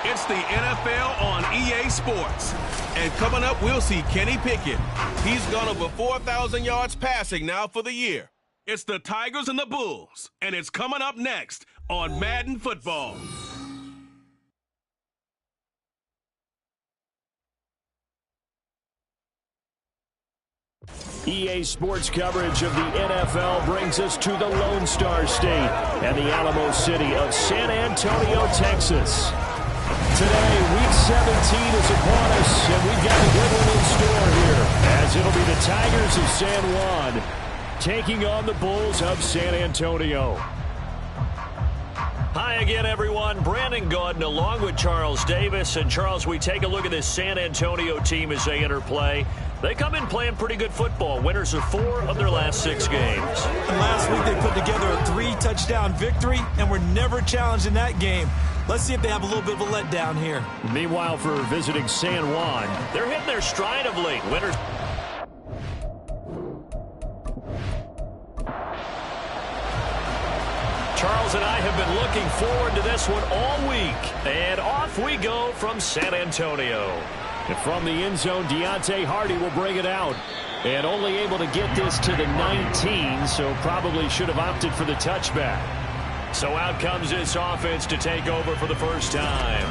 It's the NFL on EA Sports. And coming up, we'll see Kenny Pickett. He's gone over 4,000 yards passing now for the year. It's the Tigers and the Bulls, and it's coming up next on Madden Football. EA Sports coverage of the NFL brings us to the Lone Star State and the Alamo City of San Antonio, Texas. Today, Week 17 is upon us, and we've got a good one in store here, as it'll be the Tigers of San Juan taking on the Bulls of San Antonio. Hi again, everyone. Brandon Gaudin along with Charles Davis. And, Charles, we take a look at this San Antonio team as they enter play. They come in playing pretty good football. Winners of 4 of their last 6 games. And last week they put together a 3-touchdown victory, and were never challenged in that game. Let's see if they have a little bit of a letdown here. Meanwhile, for visiting San Juan, they're hitting their stride of late. Winners. Charles and I have been looking forward to this one all week. And off we go from San Antonio. And from the end zone, Deontay Hardy will bring it out. And only able to get this to the 19, so probably should have opted for the touchback. So out comes this offense to take over for the first time.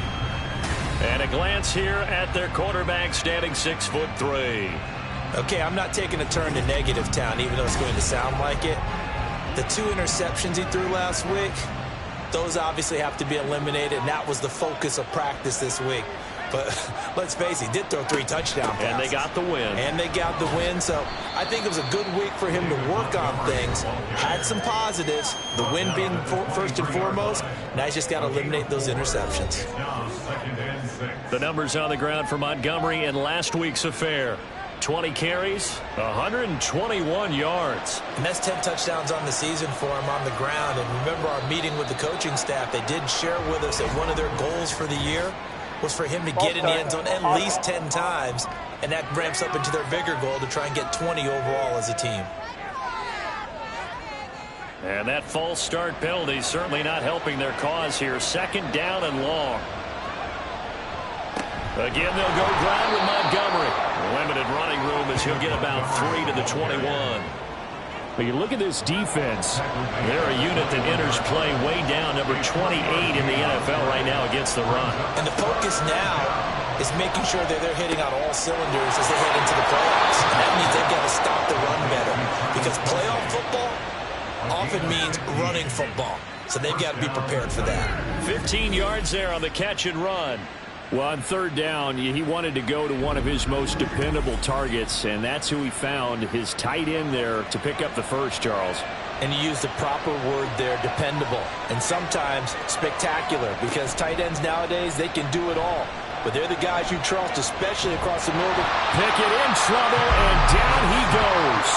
And a glance here at their quarterback, standing 6'3". Okay, I'm not taking a turn to negative town, even though it's going to sound like it. The 2 interceptions he threw last week, those obviously have to be eliminated, and that was the focus of practice this week. But let's face it, he did throw 3 touchdown passes. And they got the win. And they got the win, so I think it was a good week for him to work on things. Had some positives, the win being first and foremost. Now he's just got to eliminate those interceptions. The numbers on the ground for Montgomery in last week's affair. 20 carries, 121 yards. And that's 10 touchdowns on the season for him on the ground. And remember our meeting with the coaching staff, they did share with us that one of their goals for the year was for him to get in the end zone at least 10 times. And that ramps up into their bigger goal to try and get 20 overall as a team. And that false start penalty certainly not helping their cause here. 2nd down and long. Again, they'll go ground with Montgomery. Limited running room as he'll get about 3 to the 21. But you look at this defense. They're a unit that enters play way down, number 28 in the NFL right now against the run. And the focus now is making sure that they're hitting on all cylinders as they head into the playoffs. And that means they've got to stop the run better. Because playoff football often means running football. So they've got to be prepared for that. 15 yards there on the catch and run. Well, on 3rd down, he wanted to go to one of his most dependable targets, and that's who he found, his tight end there, to pick up the first, Charles. And he used the proper word there, dependable, and sometimes spectacular, because tight ends nowadays, they can do it all. But they're the guys you trust, especially across the northern. Pickett in trouble, and down he goes.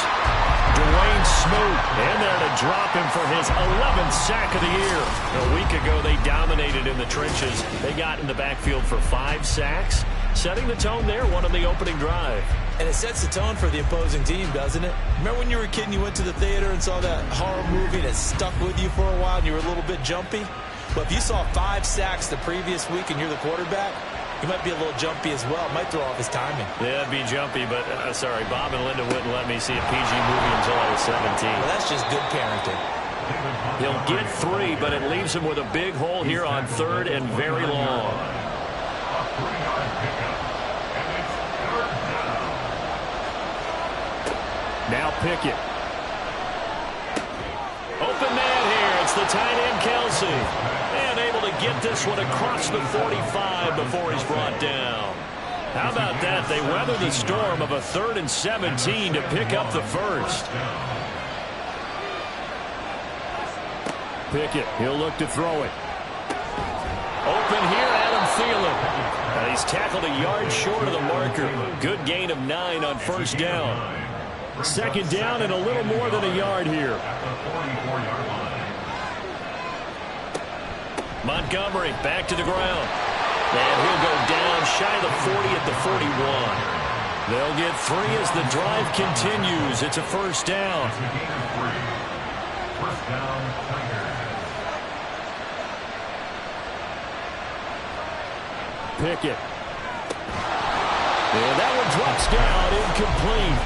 Dwayne Smoot in there to drop him for his 11th sack of the year. A week ago, they dominated in the trenches. They got in the backfield for 5 sacks, setting the tone there, one on the opening drive. And it sets the tone for the opposing team, doesn't it? Remember when you were a kid and you went to the theater and saw that horror movie and it stuck with you for a while and you were a little bit jumpy? But if you saw 5 sacks the previous week and you're the quarterback, he might be a little jumpy as well. Might throw off his timing. Yeah, it'd be jumpy, but sorry, Bob and Linda wouldn't let me see a PG movie until I was 17. Well, that's just good parenting. He'll get 3, but it leaves him with a big hole here on 3rd and very long. Now Pickett. Open man here. It's the tight end, Kelsey. And able to get this one across the 45 before he's brought down. How about that? They weather the storm of a 3rd and 17 to pick up the first. Pickett, he'll look to throw it. Open here, Adam Thielen. And he's tackled a yard short of the marker. Good gain of 9 on 1st down. 2nd down and a little more than a yard here. Montgomery back to the ground. And he'll go down shy of the 40 at the 41. They'll get 3 as the drive continues. It's a 1st down. Pickett. And that one drops down, incomplete.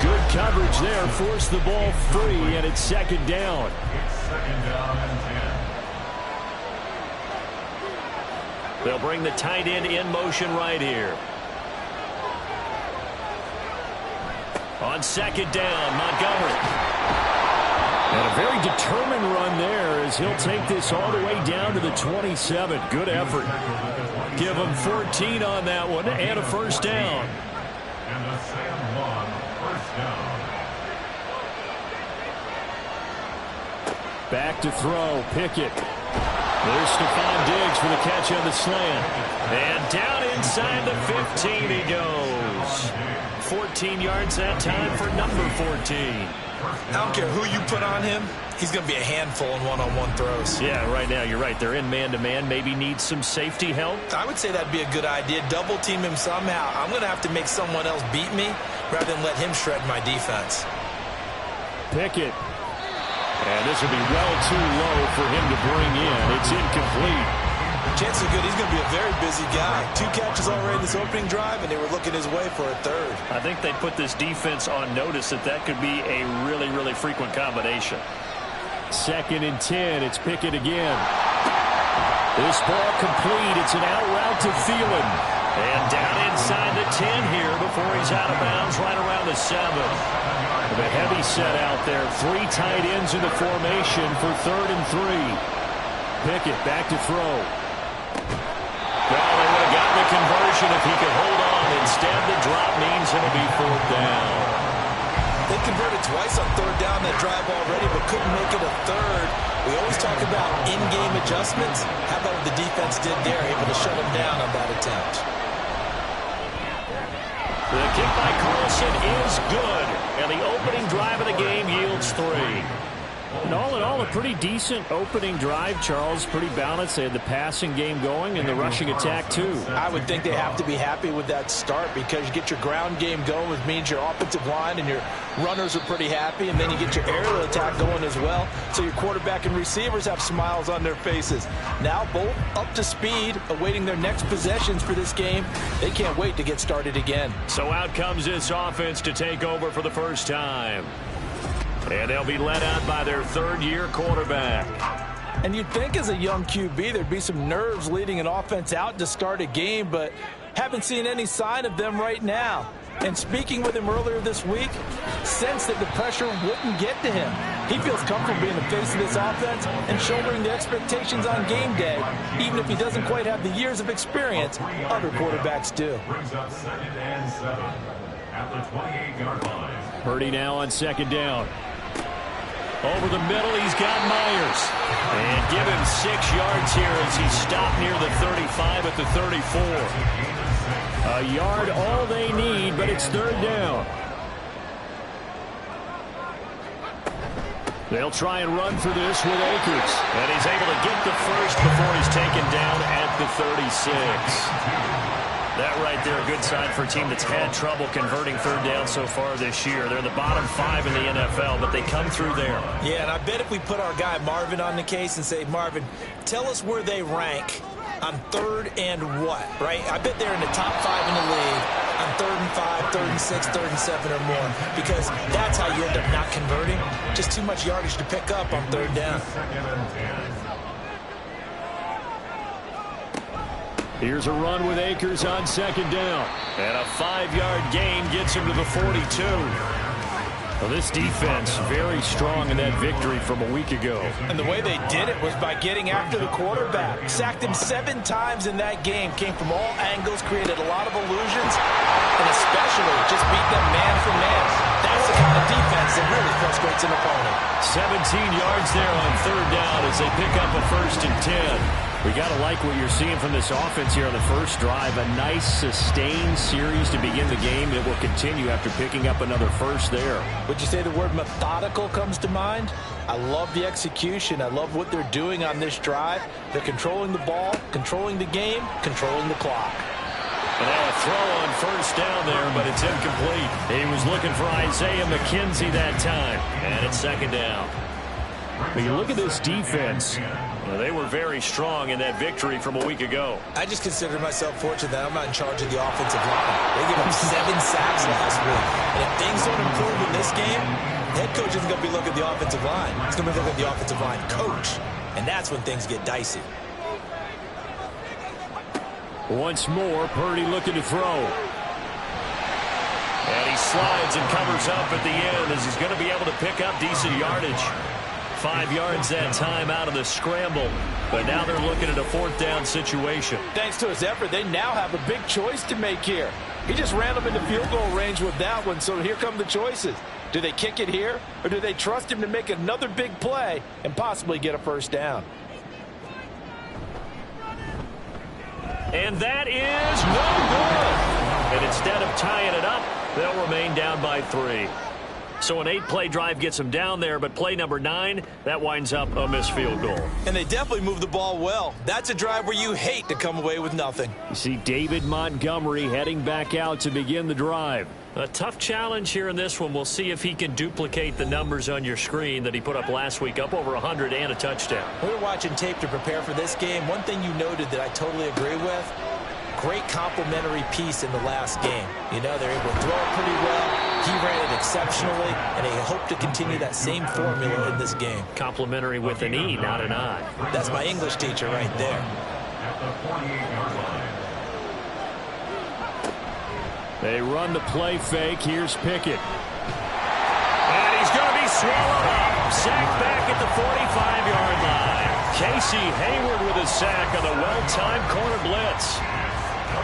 Good coverage there, forced the ball free, and it's second down. They'll bring the tight end in motion right here. On second down, Montgomery. And a very determined run there as he'll take this all the way down to the 27. Good effort. Give him 14 on that one and a first down. And a Sam Long first down. Back to throw, Pickett. There's Stephon Diggs for the catch on the slant. And down inside the 15 he goes. 14 yards that time for number 14. I don't care who you put on him. He's going to be a handful in one-on-one throws. Yeah, right now you're right. They're in man-to-man. Maybe needs some safety help. I would say that'd be a good idea. Double team him somehow. I'm going to have to make someone else beat me rather than let him shred my defense. Pickett. And this will be well too low for him to bring in. It's incomplete. Chances are good he's going to be a very busy guy. 2 catches already in this opening drive, and they were looking his way for a third. I think they put this defense on notice that could be a really, really frequent combination. 2nd and 10. It's Pickett again. This ball complete. It's an out route to Thielen. And down inside the 10 here before he's out of bounds right around the 7. With a heavy set out there. 3 tight ends in the formation for 3rd and 3. Pickett back to throw. Well, they would have gotten the conversion if he could hold on. Instead, the drop means it'll be 4th down. They converted twice on 3rd down that drive already, but couldn't make it a 3rd. We always talk about in-game adjustments. How about what the defense did there, able to shut them down on that attempt? The kick by Carlson is good, and the opening drive of the game yields 3. And all in all, a pretty decent opening drive, Charles. Pretty balanced. They had the passing game going and the rushing attack, too. I would think they have to be happy with that start because you get your ground game going, which means your offensive line and your runners are pretty happy, and then you get your aerial attack going as well. So your quarterback and receivers have smiles on their faces. Now both up to speed, awaiting their next possessions for this game. They can't wait to get started again. So out comes this offense to take over for the first time. And they'll be led out by their 3rd-year quarterback. And you'd think as a young QB there'd be some nerves leading an offense out to start a game, but haven't seen any sign of them right now. And speaking with him earlier this week, sensed that the pressure wouldn't get to him. He feels comfortable being the face of this offense and shouldering the expectations on game day, even if he doesn't quite have the years of experience other quarterbacks do. Brings up 2nd and 7 at the 28-yard line. Purdy now on 2nd down. Over the middle, he's got Myers. And give him 6 yards here as he stopped near the 35 at the 34. A yard all they need, but it's 3rd down. They'll try and run for this with Akers. And he's able to get the first before he's taken down at the 36. That right there, a good sign for a team that's had trouble converting 3rd down so far this year. They're the bottom 5 in the NFL, but they come through there. Yeah, and I bet if we put our guy Marvin on the case and say, Marvin, tell us where they rank on 3rd and what, right? I bet they're in the top 5 in the league on 3rd and 5, 3rd and 6, 3rd and 7 or more, because that's how you end up not converting. Just too much yardage to pick up on 3rd down. Here's a run with Akers on 2nd down. And a 5-yard gain gets him to the 42. Well, this defense very strong in that victory from a week ago. And the way they did it was by getting after the quarterback. Sacked him 7 times in that game. Came from all angles, created a lot of illusions, and especially just beat them man for man. That's the kind of defense that really frustrates an opponent. 17 yards there on 3rd down as they pick up a 1st and 10. We got to like what you're seeing from this offense here on the first drive. A nice, sustained series to begin the game that will continue after picking up another first there. Would you say the word methodical comes to mind? I love the execution. I love what they're doing on this drive. They're controlling the ball, controlling the game, controlling the clock. And now a throw on 1st down there, but it's incomplete. He was looking for Isaiah McKenzie that time. And it's 2nd down. But you look at this defense. They were very strong in that victory from a week ago. I just consider myself fortunate that I'm not in charge of the offensive line. They gave up 7 sacks last week. And if things don't improve in this game, head coach isn't going to be looking at the offensive line. He's going to be looking at the offensive line coach. And that's when things get dicey. Once more, Purdy looking to throw. And he slides and covers up at the end as he's going to be able to pick up decent yardage. 5 yards that time out of the scramble. But now they're looking at a 4th down situation. Thanks to his effort, they now have a big choice to make here. He just ran them into field goal range with that one, so here come the choices. Do they kick it here, or do they trust him to make another big play and possibly get a 1st down? And that is no good. And instead of tying it up, they'll remain down by 3. So an 8-play drive gets them down there, but play number 9, that winds up a missed field goal. And they definitely moved the ball well. That's a drive where you hate to come away with nothing. You see David Montgomery heading back out to begin the drive. A tough challenge here in this one. We'll see if he can duplicate the numbers on your screen that he put up last week, up over 100 and a touchdown. We were watching tape to prepare for this game. One thing you noted that I totally agree with, great complimentary piece in the last game. You know, they're able to throw it pretty well. He ran it exceptionally, and they hope to continue that same formula in this game. Complimentary with an E, not an I. That's my English teacher right there. At the 48-yard line. They run the play fake. Here's Pickett. And he's going to be swallowed up. Sacked back at the 45-yard line. Casey Hayward with a sack on the well-timed corner blitz.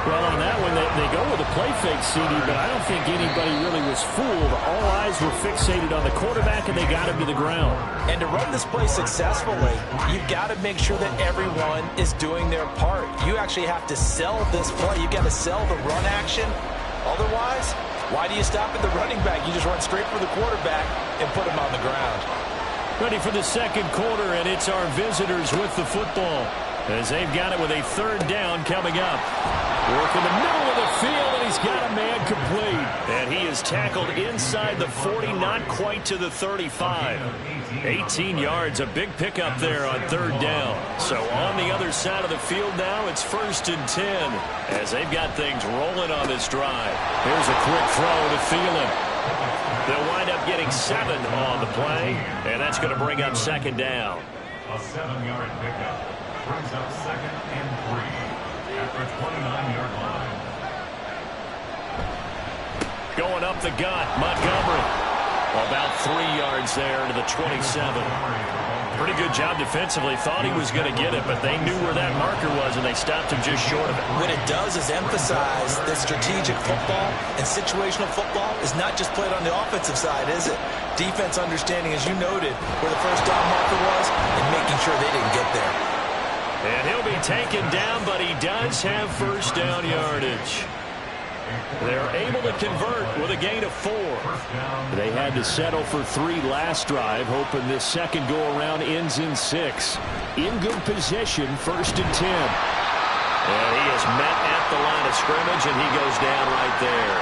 Well, on that one, they go with a play fake, CD, but I don't think anybody really was fooled. All eyes were fixated on the quarterback, and they got him to the ground. And to run this play successfully, you've got to make sure that everyone is doing their part. You actually have to sell this play. You've got to sell the run action. Otherwise, why do you stop at the running back? You just run straight for the quarterback and put him on the ground. Ready for the second quarter, and it's our visitors with the football as they've got it with a 3rd down coming up. Work in the middle of the field, and he's got a man complete. And he is tackled inside the 40, not quite to the 35. 18 yards, a big pickup there on 3rd down. So on the other side of the field now, it's 1st and 10 as they've got things rolling on this drive. Here's a quick throw to Thielen. They'll wind up getting 7 on the play, and that's going to bring up 2nd down. A 7-yard pickup brings up 2nd and 3 at the 29-yard line. Going up the gut, Montgomery. About 3 yards there to the 27. Pretty good job defensively. Thought he was going to get it, but they knew where that marker was, and they stopped him just short of it. What it does is emphasize that strategic football and situational football is not just played on the offensive side, is it? Defense understanding, as you noted, where the 1st down marker was and making sure they didn't get there. And he'll be taken down, but he does have 1st down yardage. They're able to convert with a gain of 4. They had to settle for 3 last drive, hoping this second go-around ends in 6. In good position, 1st and 10. And he is met at the line of scrimmage, and he goes down right there.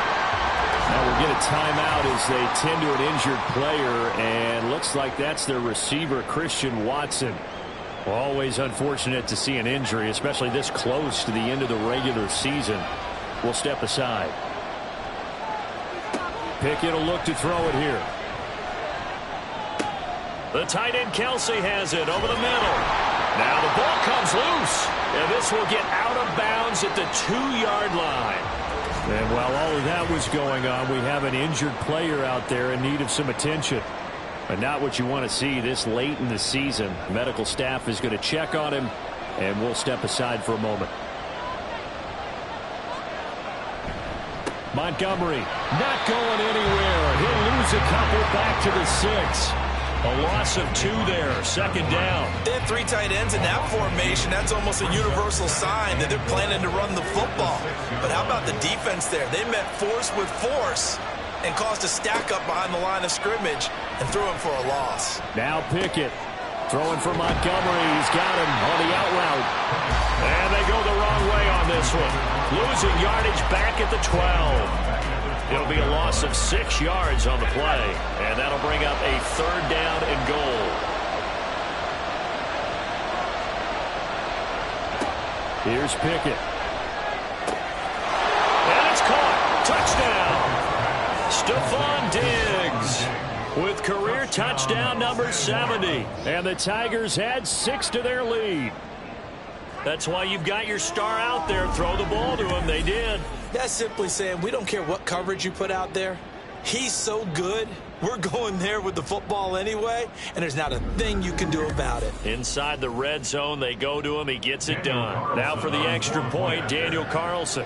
Now we'll get a timeout as they tend to an injured player, and looks like that's their receiver, Christian Watson. Always unfortunate to see an injury, especially this close to the end of the regular season. We'll step aside. Pickett will look to throw it here. The tight end Kelsey has it over the middle. Now the ball comes loose, and this will get out of bounds at the 2-yard line. And while all of that was going on, we have an injured player out there in need of some attention. But not what you want to see this late in the season. Medical staff is going to check on him, and we'll step aside for a moment. Montgomery not going anywhere. He'll lose a couple back to the 6. A loss of 2 there. 2nd down. They have 3 tight ends in that formation. That's almost a universal sign that they're planning to run the football. But how about the defense there? They met force with force and caused a stack up behind the line of scrimmage and threw him for a loss. Now Pickett throwing for Montgomery. He's got him on the out route. And they go the wrong way on this one. Losing yardage back at the 12. It'll be a loss of 6 yards on the play. And that'll bring up a 3rd down and goal. Here's Pickett. And it's caught. Touchdown. Stephon Diggs with career touchdown number 70. And the Tigers add 6 to their lead. That's why you've got your star out there. Throw the ball to him. They did. That's simply saying we don't care what coverage you put out there. He's so good. We're going there with the football anyway, and there's not a thing you can do about it. Inside the red zone, they go to him. He gets it done. Now for the extra point, Daniel Carlson.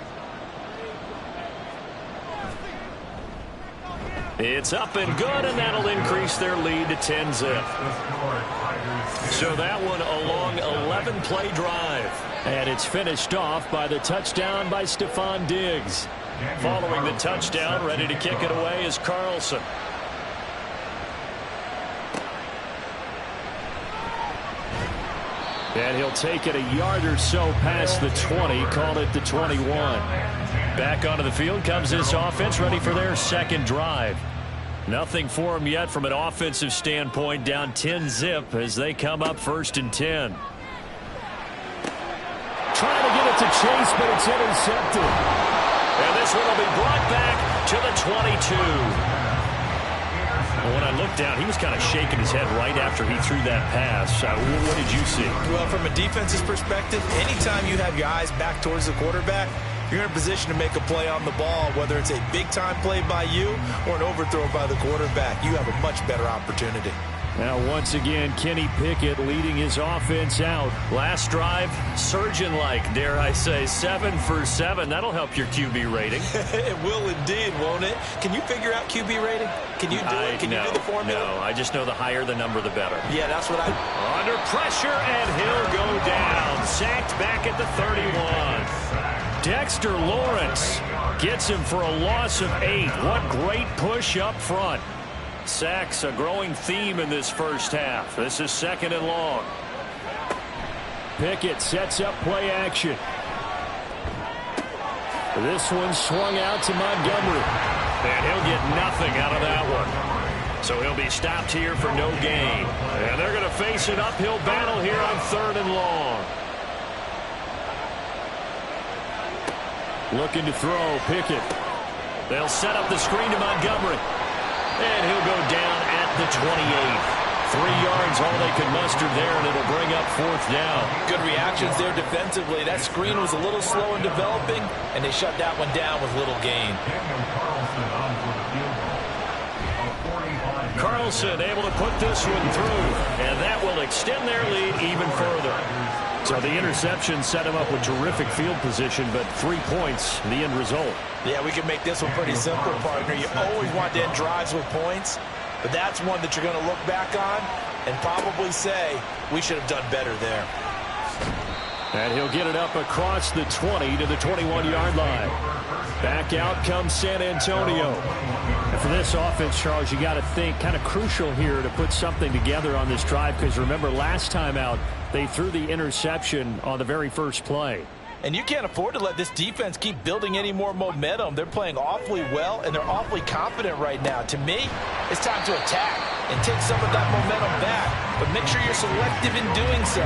It's up and good, and that'll increase their lead to 10-zip. So that one a long 11-play drive. And it's finished off by the touchdown by Stephon Diggs. Following the touchdown, ready to kick it away is Carlson. And he'll take it a yard or so past the 20, call it the 21. Back onto the field comes this offense, ready for their second drive. Nothing for them yet from an offensive standpoint, down 10-zip as they come up 1st and 10. Trying to get it to Chase, but it's intercepted. And this one will be brought back to the 22. When I looked down, he was kind of shaking his head right after he threw that pass. What did you see? Well, from a defense's perspective, anytime you have your eyes back towards the quarterback, you're in a position to make a play on the ball, whether it's a big-time play by you or an overthrow by the quarterback. You have a much better opportunity. Now, once again, Kenny Pickett leading his offense out. Last drive, surgeon-like, dare I say, 7 for 7. That'll help your QB rating. It will indeed, won't it? Can you figure out QB rating? Can you do it? Can you do the formula? No, I just know the higher the number, the better. Yeah, that's what I... Under pressure, and he'll go down. Sacked back at the 31. Dexter Lawrence gets him for a loss of 8. What great push up front. Sacks a growing theme in this first half. This is 2nd and long. Pickett sets up play action. This one swung out to Montgomery. And he'll get nothing out of that one. So he'll be stopped here for no gain. And they're going to face an uphill battle here on 3rd and long. Looking to throw, Pickett. They'll set up the screen to Montgomery. And he'll go down at the 28. 3 yards, all they could muster there, and it'll bring up 4th down. Good reactions there defensively. That screen was a little slow in developing, and they shut that one down with little gain. Carlson able to put this one through, and that will extend their lead even further. So the interception set him up with terrific field position, but 3 points, the end result. Yeah, we can make this one pretty simple, partner. You always want to end drives with points, but that's one that you're going to look back on and probably say, we should have done better there. And he'll get it up across the 20 to the 21-yard line. Back out comes San Antonio. And for this offense, Charles, you got to think kind of crucial here to put something together on this drive, because remember last time out, they threw the interception on the very first play. And you can't afford to let this defense keep building any more momentum. They're playing awfully well, and they're awfully confident right now. To me, it's time to attack and take some of that momentum back. But make sure you're selective in doing so.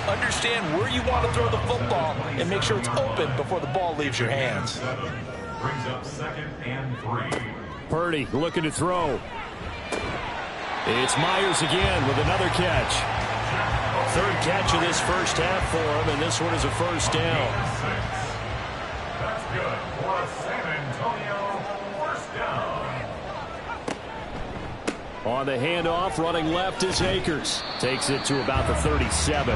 Understand where you want to throw the football and make sure it's open before the ball leaves your hands. Brings up 2nd and 3. Purdy looking to throw. It's Myers again with another catch. 3rd catch of this first half for him, and this one is a 1st down. That's good for a San Antonio 1st down. On the handoff, running left is Akers. Takes it to about the 37.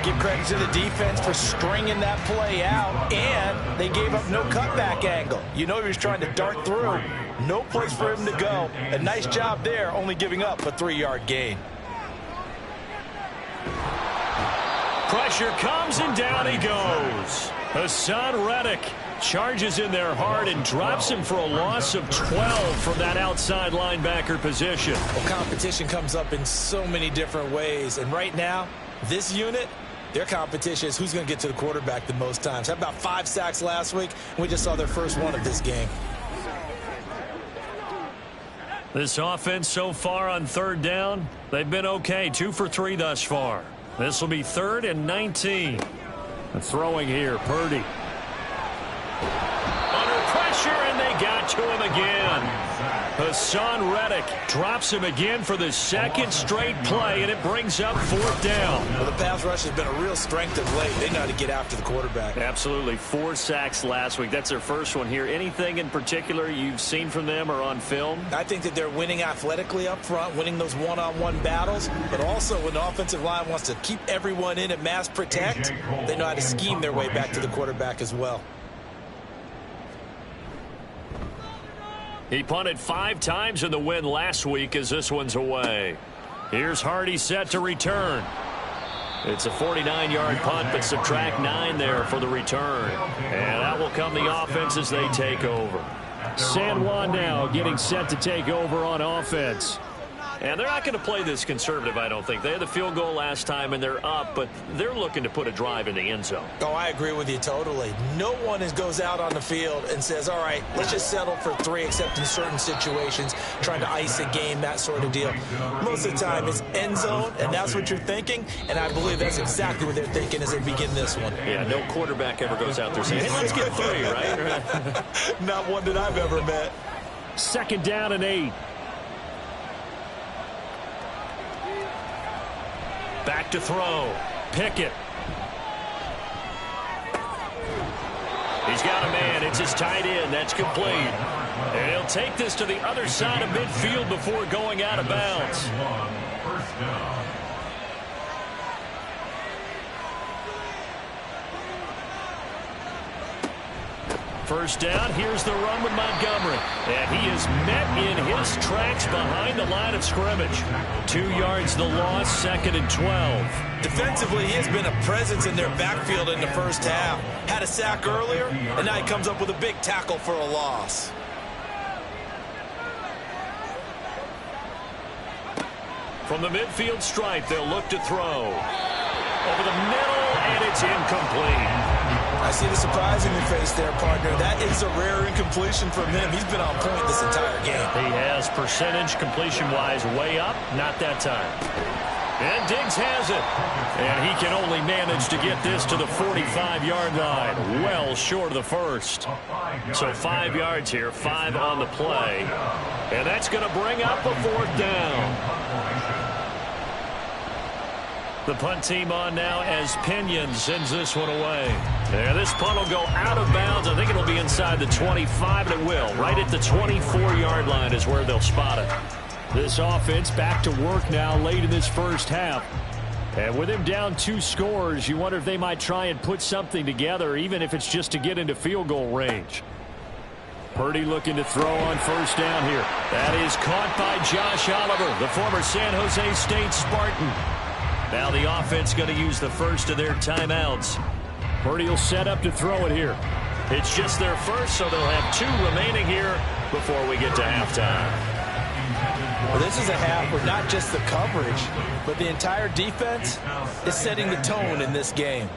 Give credit to the defense for stringing that play out, and they gave up no cutback angle. You know he was trying to dart through. No place for him to go. A nice job there, only giving up a 3-yard gain. Pressure comes, and down he goes. Hassan Reddick charges in there hard and drops him for a loss of 12 from that outside linebacker position. Well, competition comes up in so many different ways, and right now, this unit, their competition is who's going to get to the quarterback the most times. Had about 5 sacks last week, and we just saw their first one of this game. This offense so far on 3rd down, they've been okay. 2 for 3 thus far. This will be 3rd and 19. Throwing here, Purdy. Under pressure, and they got to him again. Hassan Reddick drops him again for the second straight play, and it brings up fourth down. Well, the pass rush has been a real strength of late. They know how to get after the quarterback. Absolutely. 4 sacks last week. That's their first one here. Anything in particular you've seen from them or on film? I think that they're winning athletically up front, winning those one-on-one battles, but also when the offensive line wants to keep everyone in and mass protect, they know how to scheme their way back to the quarterback as well. He punted 5 times in the win last week as this one's away. Here's Hardy set to return. It's a 49-yard punt, but subtract 9 there for the return. And that will come the offense as they take over. San Juan now getting set to take over on offense. And they're not going to play this conservative, I don't think. They had the field goal last time, and they're up, but they're looking to put a drive in the end zone. Oh, I agree with you totally. No one goes out on the field and says, all right, let's just settle for 3, except in certain situations, trying to ice a game, that sort of deal. Most of the time, it's end zone, and that's what you're thinking, and I believe that's exactly what they're thinking as they begin this one. Yeah, no quarterback ever goes out there saying, hey, let's get 3, right? Not one that I've ever met. Second down and 8. Back to throw. Pickett. He's got a man. It's his tight end. That's complete. And he'll take this to the other side of midfield before going out of bounds. First down. First down, here's the run with Montgomery. And he is met in his tracks behind the line of scrimmage. 2 yards the loss, 2nd and 12. Defensively, he has been a presence in their backfield in the first half. Had a sack earlier, and now he comes up with a big tackle for a loss. From the midfield stripe, they'll look to throw. Over the middle, and it's incomplete. I see the surprise in your face there, partner. That is a rare incompletion from him. He's been on point this entire game. He has percentage completion-wise way up, not that time. And Diggs has it. And he can only manage to get this to the 45-yard line, well short of the first. So 5 yards here, 5 on the play. And that's going to bring up a 4th down. The punt team on now as Pinion sends this one away. Yeah, this punt will go out of bounds. I think it'll be inside the 25, and it will. Right at the 24-yard line is where they'll spot it. This offense back to work now late in this first half. And with him down 2 scores, you wonder if they might try and put something together, even if it's just to get into field goal range. Purdy looking to throw on first down here. That is caught by Josh Oliver, the former San Jose State Spartan. Now the offense going to use the first of their timeouts. Purdy will set up to throw it here. It's just their first, so they'll have 2 remaining here before we get to halftime. Well, this is a half where not just the coverage, but the entire defense is setting the tone in this game.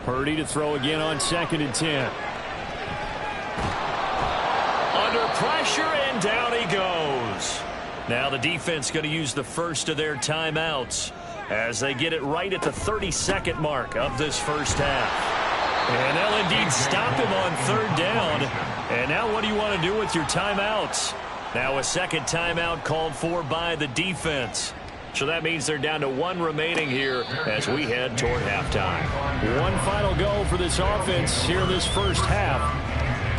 Purdy to throw again on 2nd and 10. Under pressure, and down he goes. Now the defense going to use the first of their timeouts as they get it right at the 32nd mark of this first half. And they'll indeed stop him on 3rd down. And now what do you want to do with your timeouts? Now a second timeout called for by the defense. So that means they're down to 1 remaining here as we head toward halftime. 1 final go for this offense here in this first half.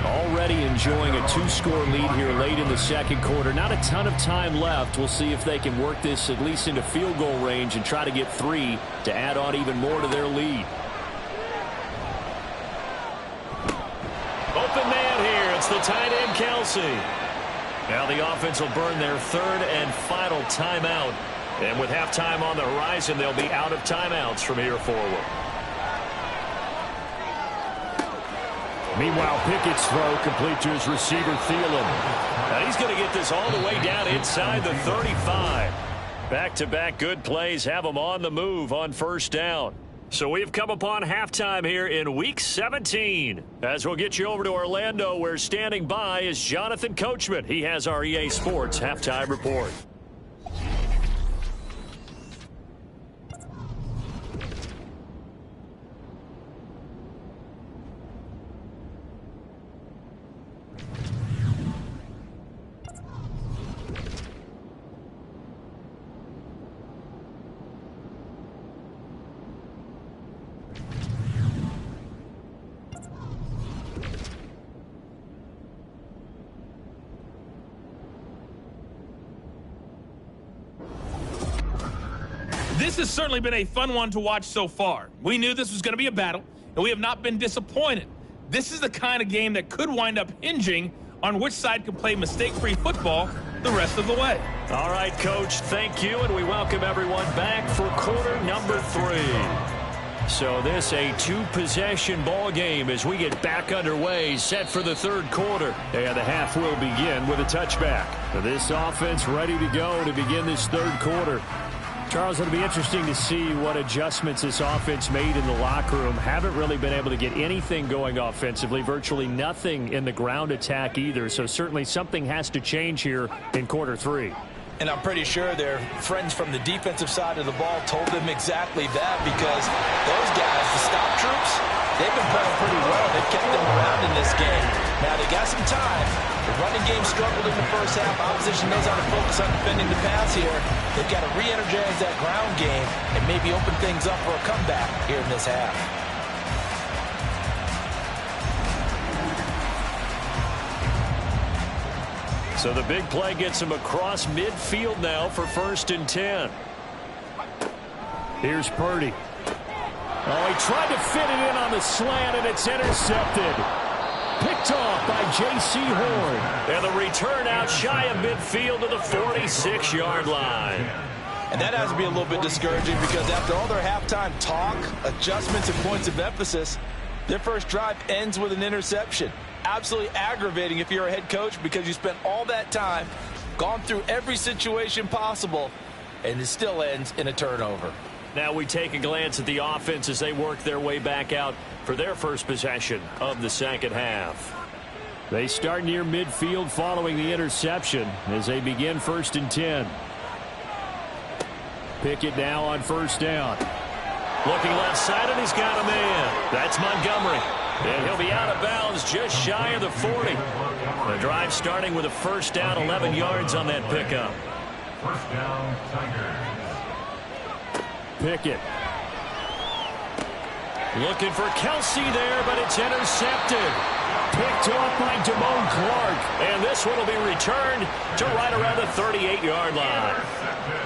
Already enjoying a 2-score lead here late in the second quarter. Not a ton of time left. We'll see if they can work this at least into field goal range and try to get 3 to add on even more to their lead. Open man here. It's the tight end, Kelsey. Now the offense will burn their 3rd and final timeout. And with halftime on the horizon, they'll be out of timeouts from here forward. Meanwhile, Pickett's throw complete to his receiver, Thielen. Now he's going to get this all the way down inside the 35. Back-to-back good plays have him on the move on first down. So we've come upon halftime here in Week 17. As we'll get you over to Orlando, where standing by is Jonathan Coachman. He has our EA Sports Halftime Report. This has certainly been a fun one to watch so far. We knew this was going to be a battle, and we have not been disappointed. This is the kind of game that could wind up hinging on which side can play mistake-free football the rest of the way. All right, Coach, thank you, and we welcome everyone back for quarter number 3. So this a 2-possession ball game as we get back underway, set for the third quarter. And the half will begin with a touchback. This offense ready to go to begin this third quarter. Charles, it'll be interesting to see what adjustments this offense made in the locker room. Haven't really been able to get anything going offensively, virtually nothing in the ground attack either. So certainly something has to change here in quarter 3. And I'm pretty sure their friends from the defensive side of the ball told them exactly that, because those guys, the stop troops, they've been playing pretty well. They've kept them around in this game. Now they got some time. The running game struggled in the first half. Opposition knows how to focus on defending the pass here. They've got to re-energize that ground game and maybe open things up for a comeback here in this half. So the big play gets him across midfield now for 1st and 10. Here's Purdy. Oh, he tried to fit it in on the slant, and it's intercepted. Picked off by J.C. Horn. And the return out shy of midfield to the 46-yard line. And that has to be a little bit discouraging, because after all their halftime talk, adjustments, and points of emphasis, their first drive ends with an interception. Absolutely aggravating if you're a head coach, because you spent all that time, gone through every situation possible, and it still ends in a turnover. Now we take a glance at the offense as they work their way back out for their first possession of the second half. They start near midfield following the interception as they begin 1st and 10. Pickett now on 1st down. Looking left side, and he's got a man. That's Montgomery. And he'll be out of bounds just shy of the 40. The drive starting with a 1st down, 11 yards on that pickup. 1st down, Tigers. Pickett. Looking for Kelsey there, but it's intercepted. Picked off by Damone Clark. And this one will be returned to right around the 38-yard line.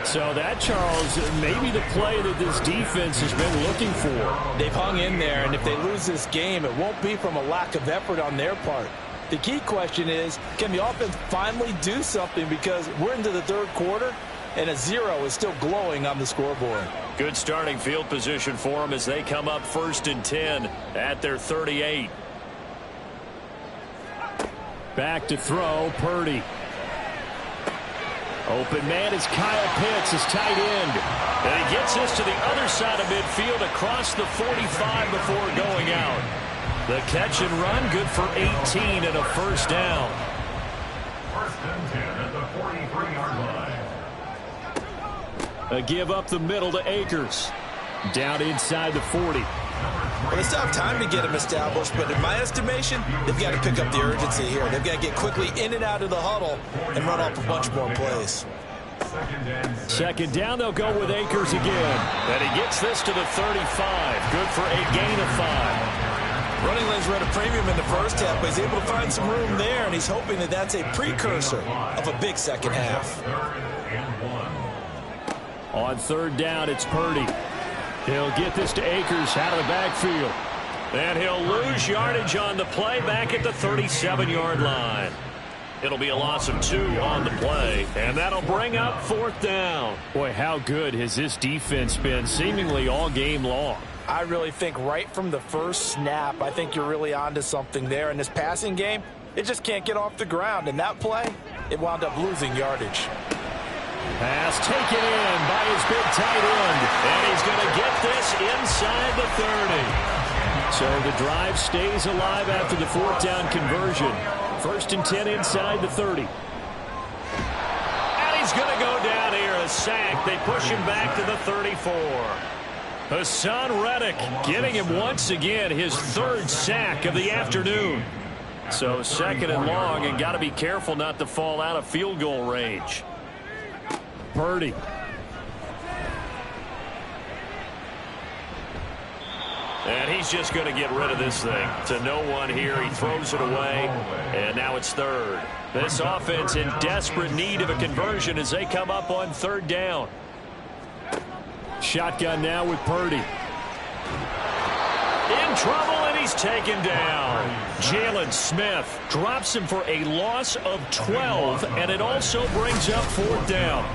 So that, Charles, maybe the play that this defense has been looking for. They've hung in there, and if they lose this game, it won't be from a lack of effort on their part. The key question is, can the offense finally do something, because we're into the third quarter, and a 0 is still glowing on the scoreboard. Good starting field position for them as they come up 1st and 10 at their 38. Back to throw, Purdy. Open man is Kyle Pitts, his tight end. And he gets this to the other side of midfield across the 45 before going out. The catch and run, good for 18 and a 1st down. 1st and 10 at the 43-yard line. A give up the middle to Akers. Down inside the 40. Well, they still have time to get him established, but in my estimation, they've got to pick up the urgency here. They've got to get quickly in and out of the huddle and run off a bunch more plays. 2nd down, they'll go with Akers again. And he gets this to the 35. Good for a gain of 5. Running lanes were at a premium in the first half, but he's able to find some room there, and he's hoping that that's a precursor of a big second half. On 3rd down, it's Purdy. He'll get this to Akers out of the backfield. And he'll lose yardage on the play back at the 37-yard line. It'll be a loss of 2 on the play, and that'll bring up 4th down. Boy, how good has this defense been seemingly all game long? I really think right from the first snap, I think you're really onto something there. In this passing game, it just can't get off the ground. And that play, it wound up losing yardage. Pass taken in by his big tight end. And he's going to get this inside the 30. So the drive stays alive after the 4th down conversion. 1st and 10 inside the 30. And he's going to go down here, a sack. They push him back to the 34. Hassan Reddick getting him once again his 3rd sack of the afternoon. So 2nd and long, and got to be careful not to fall out of field goal range. Purdy. And he's just going to get rid of this thing to no one here. He throws it away, and now it's 3rd. This offense in desperate need of a conversion as they come up on 3rd down. Shotgun now with Purdy. In trouble, and he's taken down. Jalen Smith drops him for a loss of 12, and it also brings up 4th down.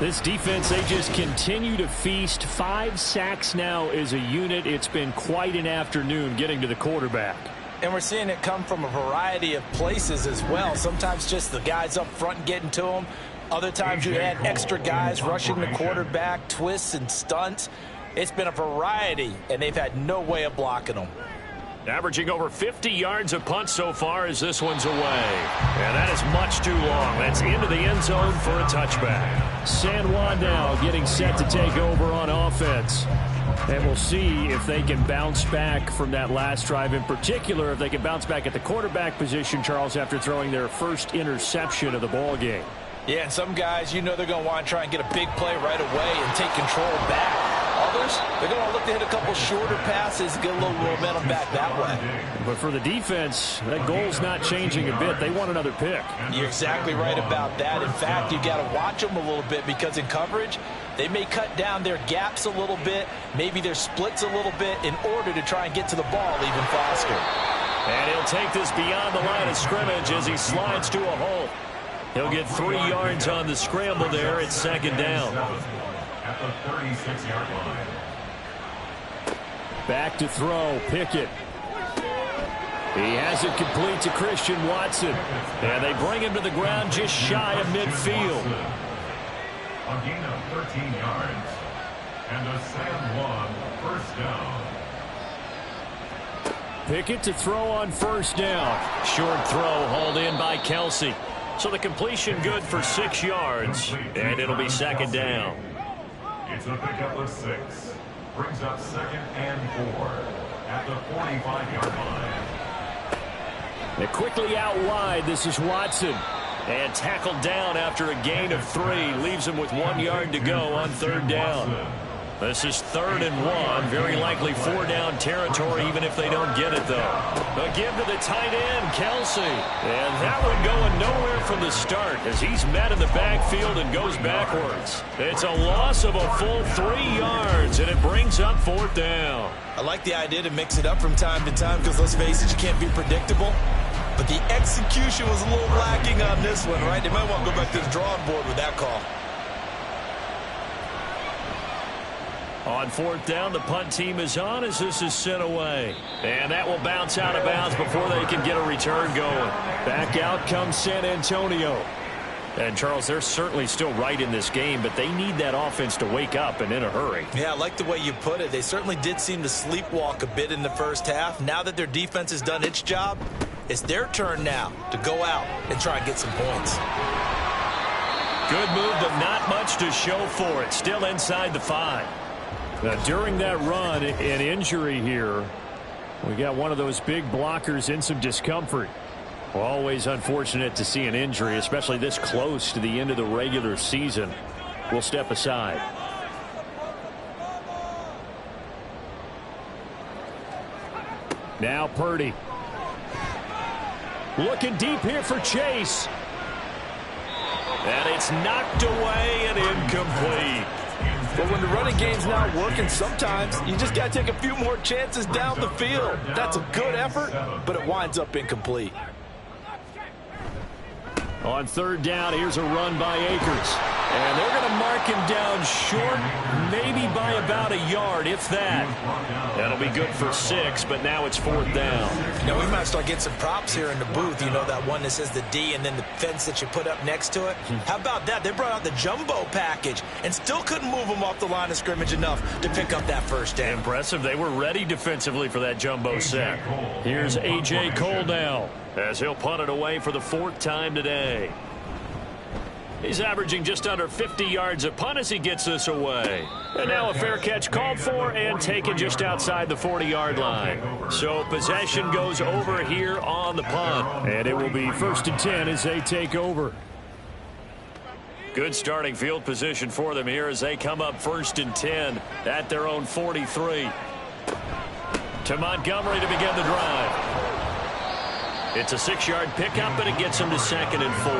This defense, they just continue to feast. 5 sacks now as a unit. It's been quite an afternoon getting to the quarterback. And we're seeing it come from a variety of places as well. Sometimes just the guys up front getting to them. Other times you had extra guys rushing the quarterback, twists and stunts. It's been a variety, and they've had no way of blocking them. Averaging over 50 yards a punt so far as this one's away. And that is much too long. That's into the end zone for a touchback. San Juan now getting set to take over on offense. And we'll see if they can bounce back from that last drive. In particular, if they can bounce back at the quarterback position, Charles, after throwing their first interception of the ball game. Yeah, and some guys, you know they're going to want to try and get a big play right away and take control back. Others, they're going to look to hit a couple shorter passes, get a little momentum back that way. But for the defense, that goal's not changing a bit. They want another pick. You're exactly right about that. In fact, you got to watch them a little bit because in coverage, they may cut down their gaps a little bit, maybe their splits a little bit in order to try and get to the ball even faster. And he'll take this beyond the line of scrimmage as he slides to a hole. He'll get 3 yards on the scramble there. It's 2nd down. At the 36-yard line. Back to throw, Pickett. He has it complete to Christian Watson. And they bring him to the ground just shy of midfield. A gain of 13 yards. And a San Juan 1st down. Pickett to throw on 1st down. Short throw hauled in by Kelsey. So the completion good for 6 yards. And it'll be 2nd down. It's a pickup of 6. Brings up 2nd and 4 at the 45-yard line. They're quickly out wide. This is Watson. And tackled down after a gain of 3. Leaves him with 1 yard to go on 3rd down. This is 3rd and 1. Very likely 4-down territory even if they don't get it, though. A give to the tight end, Kelsey. And that one going nowhere from the start as he's met in the backfield and goes backwards. It's a loss of a full 3 yards, and it brings up 4th down. I like the idea to mix it up from time to time because, let's face it, you can't be predictable. But the execution was a little lacking on this one, right? They might want to go back to the drawing board with that call. On 4th down, the punt team is on as this is sent away. And that will bounce out of bounds before they can get a return going. Back out comes San Antonio. And, Charles, they're certainly still right in this game, but they need that offense to wake up and in a hurry. Yeah, I like the way you put it. They certainly did seem to sleepwalk a bit in the first half. Now that their defense has done its job, it's their turn now to go out and try and get some points. Good move, but not much to show for it. Still inside the 5. Now, during that run, an injury here. We got one of those big blockers in some discomfort. Always unfortunate to see an injury, especially this close to the end of the regular season. We'll step aside. Now Purdy. Looking deep here for Chase. And it's knocked away and incomplete. But when the running game's not working, sometimes you just got to take a few more chances down the field. That's a good effort, but it winds up incomplete. On 3rd down, here's a run by Akers. And they're going to mark him down short, maybe by about a yard, if that. That'll be good for 6, but now it's 4th down. Now, we might start getting some props here in the booth. You know, that one that says the D and then the fence that you put up next to it? How about that? They brought out the jumbo package and still couldn't move them off the line of scrimmage enough to pick up that 1st down. Impressive. They were ready defensively for that jumbo set. Here's A.J. Cole now as he'll punt it away for the 4th time today. He's averaging just under 50 yards a punt as he gets this away. And now a fair catch called for and taken just outside the 40-yard line. So possession goes over here on the punt. And it will be 1st and 10 as they take over. Good starting field position for them here as they come up 1st and 10 at their own 43. To Montgomery to begin the drive. It's a 6-yard pickup, but it gets him to 2nd and 4.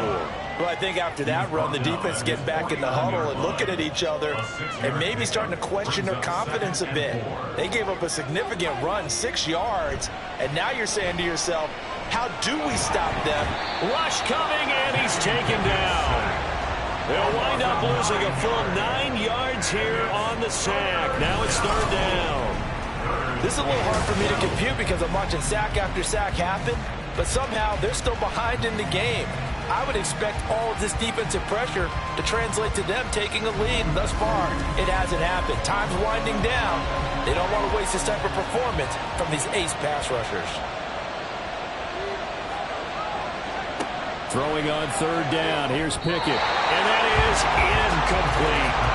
Well, I think after that run, the defense getting back in the huddle and looking at each other and maybe starting to question their confidence a bit. They gave up a significant run, 6 yards, and now you're saying to yourself, how do we stop them? Rush coming, and he's taken down. They'll wind up losing a full 9 yards here on the sack. Now it's 3rd down. This is a little hard for me to compute because I'm watching sack after sack happen, but somehow they're still behind in the game. I would expect all of this defensive pressure to translate to them taking a lead, and thus far, it hasn't happened. Time's winding down. They don't want to waste this type of performance from these ace pass rushers. Throwing on 3rd down. Here's Pickett. And that is incomplete.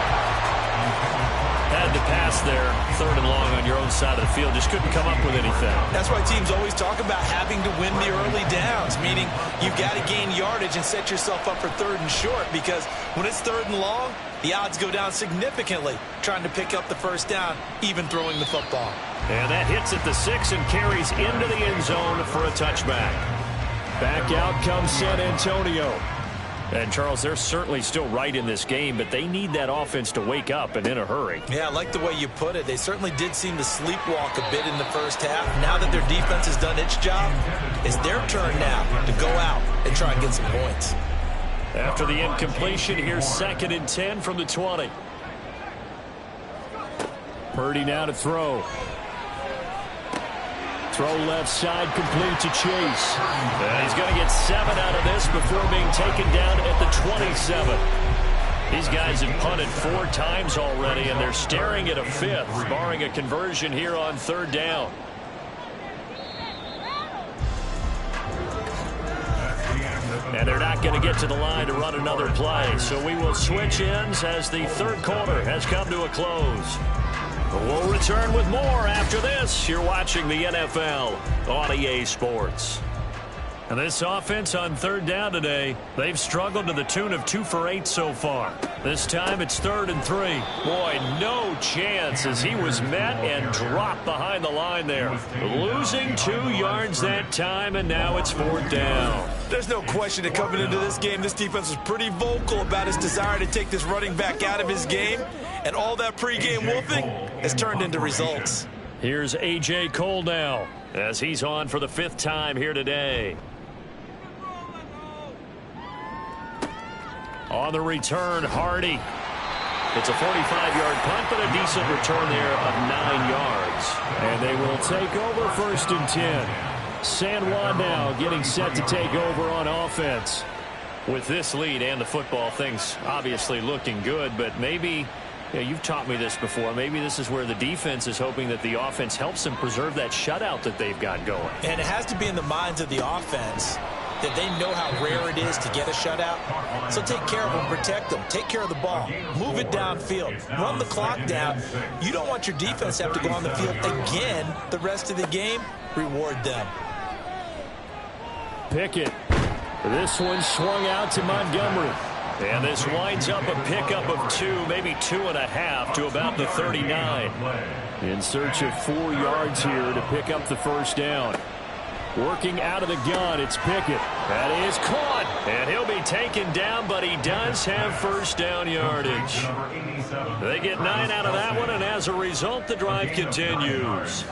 Had the pass there, 3rd and long on your own side of the field. Just couldn't come up with anything. That's why teams always talk about having to win the early downs, meaning you've got to gain yardage and set yourself up for 3rd and short, because when it's 3rd and long, the odds go down significantly trying to pick up the 1st down, even throwing the football. And that hits at the 6 and carries into the end zone for a touchback. Back out comes San Antonio. And, Charles, they're certainly still right in this game, but they need that offense to wake up and in a hurry. Yeah, I like the way you put it. They certainly did seem to sleepwalk a bit in the 1st half. Now that their defense has done its job, it's their turn now to go out and try and get some points. After the incompletion, here's 2nd and 10 from the 20. Purdy now to throw. Throw left side, complete to Chase. And he's going to get 7 out of this before being taken down at the 27. These guys have punted 4 times already, and they're staring at a 5th, barring a conversion here on 3rd down. And they're not going to get to the line to run another play, so we will switch ends as the 3rd quarter has come to a close. We'll return with more after this. You're watching the NFL on EA Sports. And this offense on 3rd down today, they've struggled to the tune of 2 for 8 so far. This time it's 3rd and 3. Boy, no chance as he was met and dropped behind the line there. Losing 2 yards that time, and now it's 4th down. There's no question that coming into this game, this defense was pretty vocal about its desire to take this running back out of his game. And all that pregame wolfing has turned into results. Here's A.J. Cole now as he's on for the 5th time here today. On the return, Hardy. It's a 45-yard punt, but a decent return there of 9 yards. And they will take over 1st and 10. San Juan now getting set to take over on offense. With this lead and the football, things obviously looking good, but maybe, you've taught me this before, maybe this is where the defense is hoping that the offense helps them preserve that shutout that they've got going. And it has to be in the minds of the offense that they know how rare it is to get a shutout. So take care of them, protect them, take care of the ball, move it downfield, run the clock down. You don't want your defense to have to go on the field again the rest of the game. Reward them. Pickett. This one swung out to Montgomery. And this winds up a pickup of 2, maybe 2.5 to about the 39. In search of 4 yards here to pick up the 1st down. Working out of the gun, it's Pickett. That is caught, and he'll be taken down, but he does have 1st down yardage. They get 9 out of that one, and as a result, the drive continues.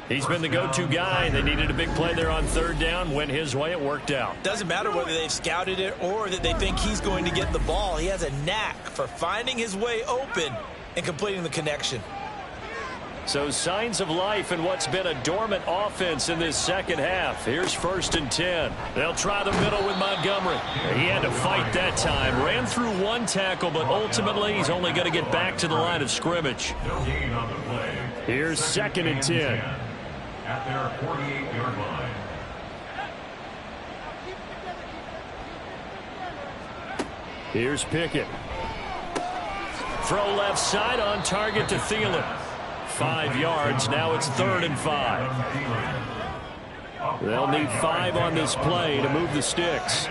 He's been the go-to guy. They needed a big play there on 3rd down. Went his way. It worked out. Doesn't matter whether they've scouted it or that they think he's going to get the ball. He has a knack for finding his way open and completing the connection. So signs of life in what's been a dormant offense in this 2nd half. Here's 1st and 10. They'll try the middle with Montgomery. He had to fight that time. Ran through 1 tackle, but ultimately he's only going to get back to the line of scrimmage. Here's 2nd and 10. At their 48-yard line. Here's Pickett. Throw left side on target to Thielen. 5 yards. Now it's 3rd and 5. They'll need 5 on this play to move the sticks.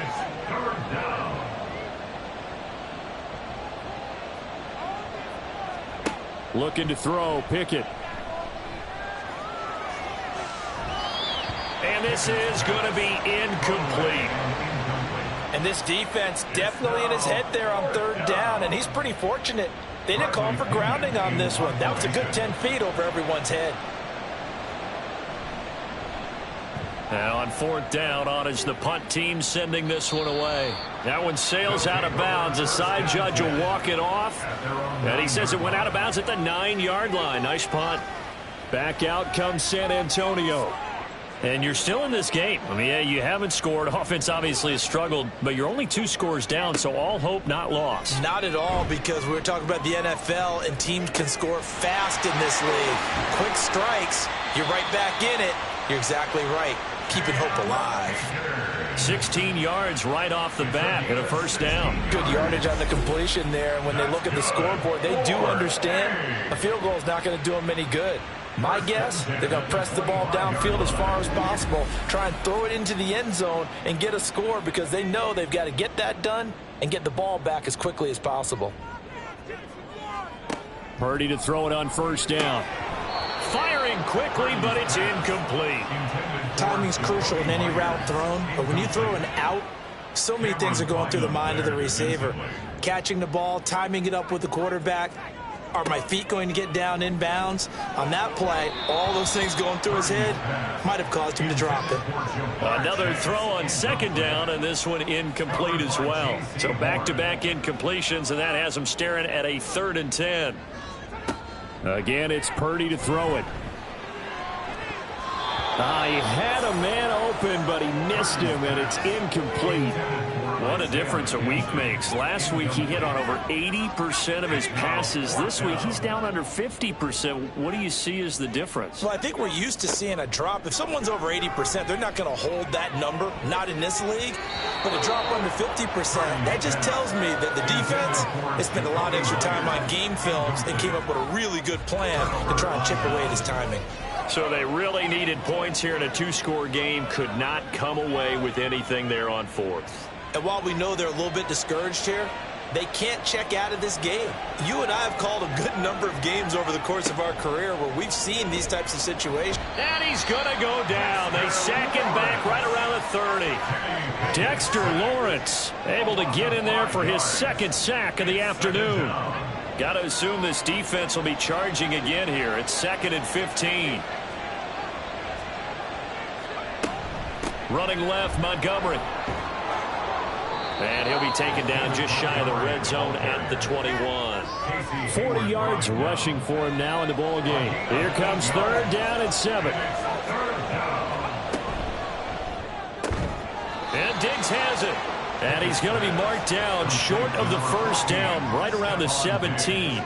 Looking to throw. Pickett. And this is going to be incomplete. And this defense definitely in his head there on third down, and he's pretty fortunate. They didn't call for grounding on this one. That was a good 10 feet over everyone's head. And on fourth down, on is the punt team sending this one away. That one sails out of bounds. The side judge will walk it off. And he says it went out of bounds at the 9-yard line. Nice punt. Back out comes San Antonio. And you're still in this game. I mean, yeah, you haven't scored. Offense obviously has struggled, but you're only 2 scores down, so all hope not lost. Not at all, because we were talking about the NFL, and teams can score fast in this league. Quick strikes, you're right back in it. You're exactly right. Keeping hope alive. 16 yards right off the bat and a first down. Good yardage on the completion there, and when they look at the scoreboard, they do understand a field goal is not going to do them any good. My guess, they're going to press the ball downfield as far as possible, try and throw it into the end zone and get a score, because they know they've got to get that done and get the ball back as quickly as possible. Purdy to throw it on first down. Firing quickly, but it's incomplete. Timing's crucial in any route thrown, but when you throw an out, so many things are going through the mind of the receiver. Catching the ball, timing it up with the quarterback. Are my feet going to get down inbounds? On that play, all those things going through his head might have caused him to drop it. Another throw on second down, and this one incomplete as well. So back-to-back incompletions, and that has him staring at a 3rd and 10. Again, it's Purdy to throw it. He had a man open, but he missed him, and it's incomplete. What a difference a week makes. Last week, he hit on over 80% of his passes. This week, he's down under 50%. What do you see as the difference? Well, I think we're used to seeing a drop. If someone's over 80%, they're not going to hold that number, not in this league. But a drop under 50%, that just tells me that the defense has spent a lot of extra time on game films and came up with a really good plan to try and chip away at his timing. So they really needed points here in a 2-score game. Could not come away with anything there on fourth. And while we know they're a little bit discouraged here, they can't check out of this game. You and I have called a good number of games over the course of our career where we've seen these types of situations. And he's going to go down. They sack him back right around the 30. Dexter Lawrence able to get in there for his 2nd sack of the afternoon. Got to assume this defense will be charging again here. It's 2nd and 15. Running left, Montgomery. And he'll be taken down just shy of the red zone at the 21. 40 yards rushing for him now in the ball game. Here comes 3rd down and 7. And Diggs has it. And he's going to be marked down short of the first down, right around the 17.